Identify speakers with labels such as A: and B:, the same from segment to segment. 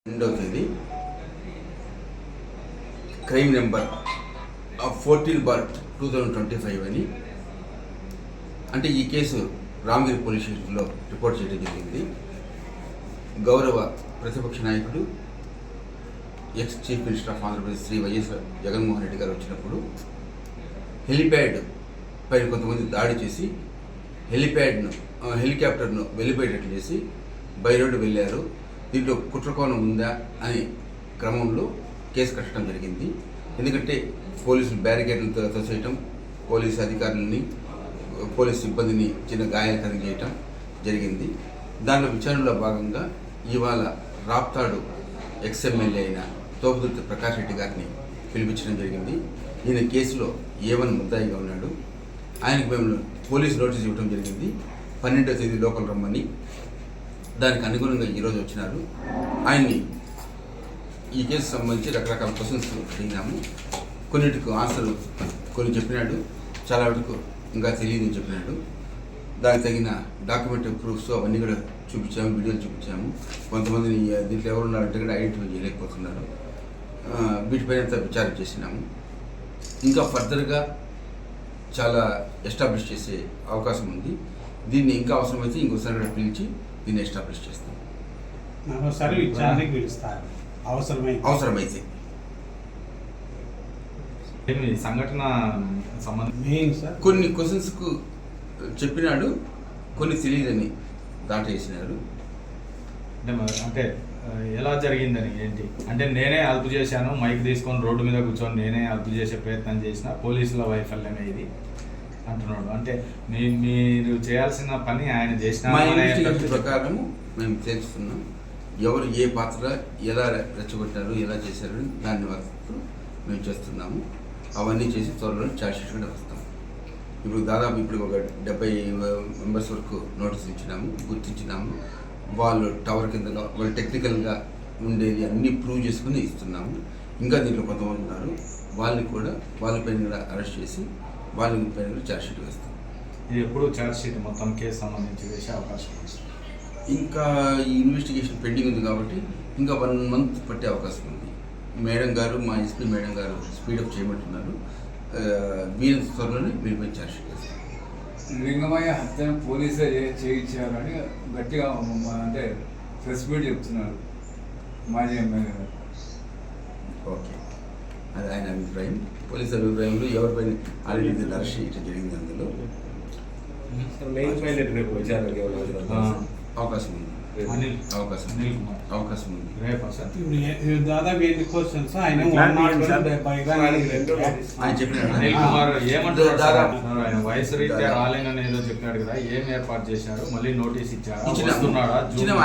A: రెండవ తేదీ crime number 14/2025 అని అంటే ఈ కేసు రామగిరి పోలీస్ స్టేషన్లో రిపోర్ట్ చేయడం జరిగింది. గౌరవ ప్రతిపక్ష నాయకుడు ex chief minister of Andhra Pradesh Shri YS Jaganmohan Reddy గారు వచ్చినప్పుడు హెలిప్యాడ్ పైన కొంతమంది దాడి చేసి హెలికాప్టర్ను వెళ్ళిపోయేటట్లు చేసి బై రోడ్డు వెళ్ళారు. దీంట్లో కుట్రకోణం ఉందా అనే క్రమంలో కేసు కట్టడం జరిగింది. ఎందుకంటే పోలీసులు బ్యారికేడ్లతో తోసేయటం, పోలీసు అధికారులని పోలీసు సిబ్బందిని చిన్న గాయాలు చేయటం జరిగింది. దానిలో విచారణలో భాగంగా ఇవాళ రాప్తాడు ఎక్స్ఎమ్మెల్యే అయిన తోపుదుర్తి ప్రకాష్ రెడ్డి గారిని పిలిపించడం జరిగింది. ఈయన కేసులో A1 ముద్దాయిగా ఉన్నాడు. ఆయనకు మేము పోలీసు నోటీస్ ఇవ్వడం జరిగింది. 12వ తేదీ లోపల రమ్మని. దానికి అనుగుణంగా ఈరోజు వచ్చినారు. ఆయన్ని ఈ కేసు సంబంధించి రకరకాల క్వశ్చన్స్ అడిగినాము. కొన్నిటికి ఆన్సర్ కొన్ని చెప్పినాడు, చాలా వరకు ఇంకా తెలియదని చెప్పినాడు. దానికి తగిన డాక్యుమెంటరీ ప్రూఫ్స్ అవన్నీ కూడా చూపించాము, వీడియోలు చూపించాము. కొంతమందిని దీంట్లో ఎవరు ఉన్నారంటే కూడా ఐడెంటిఫై చేయలేకపోతున్నారు. వీటిపైన విచారణ చేసినాము. ఇంకా ఫర్దర్గా చాలా ఎస్టాబ్లిష్ చేసే అవకాశం ఉంది. దీన్ని ఇంకా అవసరమైతే ఇంకోసారి కూడా పిలిచి దీన్ని ఎస్టాబ్లిష్ చేస్తాం. అవసరమైతే
B: సంఘటన
A: కొన్ని క్వశ్చన్స్కు చెప్పినాడు, కొన్ని తెలియదని దాటేసినాడు.
B: అంటే ఎలా జరిగిందని ఏంటి అంటే నేనే అదుపు చేశాను, మైక్ తీసుకొని రోడ్డు మీద కూర్చొని నేనే అదుపు చేసే ప్రయత్నం చేసిన, పోలీసుల వైఫల్యమే ఇది అంటున్నాడు. అంటే మీరు చేయాల్సిన పని ఆయన చేసిన
A: ప్రకారం మేము తెలుస్తున్నాం. ఎవరు ఏ పాత్ర ఎలా రెచ్చగొట్టారు, ఎలా చేశారు దాన్ని వరకు మేము చేస్తున్నాము. అవన్నీ చేసి త్వరలో ఛార్జ్షీట్ కూడా వస్తాం. ఇప్పుడు దాదాపు ఒక 70 మెంబర్స్ వరకు నోటీసులు ఇచ్చినాము, గుర్తించినాము. వాళ్ళు టవర్ కింద వాళ్ళు టెక్నికల్గా ఉండేది అన్నీ ప్రూవ్ చేసుకుని ఇస్తున్నాము. ఇంకా దీంట్లో కొంతమంది ఉన్నారు, వాళ్ళని కూడా వాళ్ళపైన కూడా అరెస్ట్ చేసి వాళ్ళ పైన కూడా ఛార్జ్షీట్ వేస్తాం.
B: ఇది ఎప్పుడు ఛార్జ్షీట్ మొత్తం కేసు సంబంధించి వేసే అవకాశం ఉంది.
A: ఇంకా ఈ ఇన్వెస్టిగేషన్ పెండింగ్ ఉంది కాబట్టి ఇంకా 1 మంత్ పట్టే అవకాశం ఉంది. మేడం గారు, మా ఎస్పీ మేడం గారు స్పీడప్ చేయమంటున్నారు. వీళ్ళ త్వరలోనే వీళ్ళపై ఛార్జ్షీట్ వేస్తాం.
C: లింగమయ్య హత్యను పోలీసే చేయించారని గట్టిగా అంటే ప్రెస్ మీట్ చెప్తున్నారు మాజీ ఎమ్మెల్యే గారు.
A: ఓకే, అది ఆయన అభిప్రాయం. పోలీసు అభిప్రాయంలో ఎవరిపైన ఆల్రెడీ అరెస్ట్ చేయడం జరిగింది. అందులో అవకాశం ఉంది. అవకాశం ఉంది.
D: దాదాపు ఎన్ని క్వశ్చన్స్ ఆయన
A: చెప్పినాడు.
B: అనిల్ కుమార్ ఏమంటారు? ఆయన వయసు రీత్యా రాలేనని ఏదో చెప్పినాడు కదా, ఏం ఏర్పాటు చేశారు? మళ్ళీ నోటీస్ ఇచ్చారా?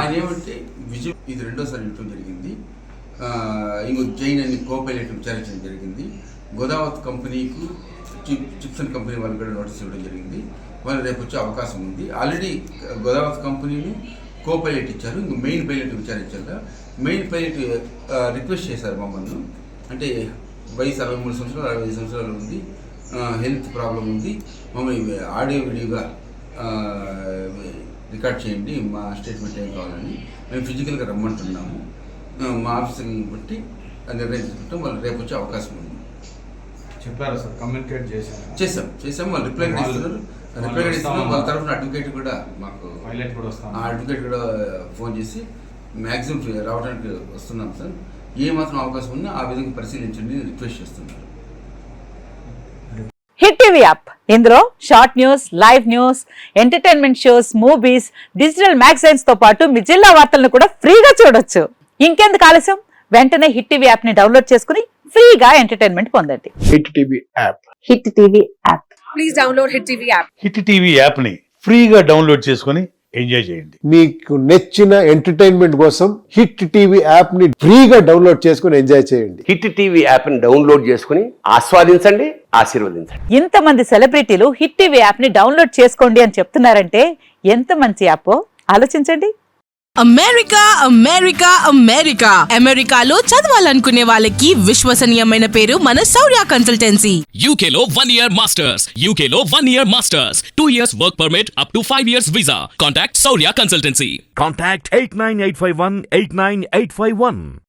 A: ఆయన ఏమంటే విజయ్ ఇది రెండోసారి ఇవ్వడం జరిగింది. ఇంకో జైన్ అని కోపైలట్ విచారించడం జరిగింది. గోదావరి కంపెనీకు చిప్సన్ కంపెనీ వాళ్ళు కూడా నోటీస్ ఇవ్వడం జరిగింది. వాళ్ళు రేపు వచ్చే అవకాశం ఉంది. ఆల్రెడీ గోదావరి కంపెనీని కోపైలట్ ఇచ్చారు, ఇంక మెయిన్ పైలట్ విచారించాక మెయిన్ పైలట్ రిక్వెస్ట్ చేశారు మమ్మల్ని. అంటే వయసు 63 సంవత్సరాలు 65 సంవత్సరాలు ఉంది, హెల్త్ ప్రాబ్లం ఉంది, మమ్మల్ని ఆడియో వీడియోగా రికార్డ్ చేయండి, మా స్టేట్మెంట్ ఏం కావాలని మేము ఫిజికల్గా రమ్మంటున్నాము. మా ఆఫీసర్ని బట్టి నిర్ణయం తీసుకుంటాం. వాళ్ళు రేపు వచ్చే అవకాశం ఉంది.
B: చెప్పారు సార్, కమ్యూనికేట్
A: చేసాం. వాళ్ళు రిప్లై ఇస్తున్నారు. వాళ్ళ తరఫున అడ్వకేట్ కూడా మాకు అడ్వకేట్ కూడా ఫోన్ చేసి మ్యాక్సిమం రావడానికి వస్తున్నాం సార్, ఏ మాత్రం అవకాశం ఉన్నా ఆ విధంగా పరిశీలించండి రిక్వెస్ట్ చేస్తున్నారు.
E: హిట్ టీవీ యాప్, ఇందులో short news, live news, entertainment shows, movies, digital magazines తో పాటు మీ జిల్లా వార్తలను కూడా ఫ్రీగా చూడొచ్చు. ఇంకెందుకు ఆలస్యం, వెంటనే హిట్ టీవీ యాప్ ని డౌన్లోడ్ చేసుకుని ఫ్రీగా ఎంటర్టైన్మెంట్ పొందండి.
F: Hit TV app.
E: Hit TV app.
G: Please download hit TV app.
F: Hit TV app ని ఫ్రీగా డౌన్లోడ్ చేసుకుని ఎంజాయ్ చేయండి.
H: మీకు నచ్చిన ఎంటర్టైన్మెంట్ కోసం హిట్ టీవీ యాప్ ని ఫ్రీగా డౌన్లోడ్ చేసుకుని ఎంజాయ్ చేయండి.
I: హిట్ టీవీ యాప్ ని డౌన్లోడ్ చేసుకుని ఆస్వాదించండి, ఆశీర్వదించండి.
E: ఇంతమంది సెలబ్రిటీలు హిట్ టీవీ యాప్ ని డౌన్లోడ్ చేసుకోండి అని చెప్తున్నారంటే ఎంత మంచి యాప్ ఆలోచించండి.
J: అమెరికా అమెరికా అమెరికా అమెరికాలో చదవాలనుకునే వాళ్ళకి విశ్వసనీయమైన పేరు మన శౌర్య కన్సల్టెన్సీ.
K: UK లో 1 year masters. UK లో 1 year masters. 2 years work permit up to 5 years visa. Contact Saurya Consultancy.
L: Contact 89851 89851.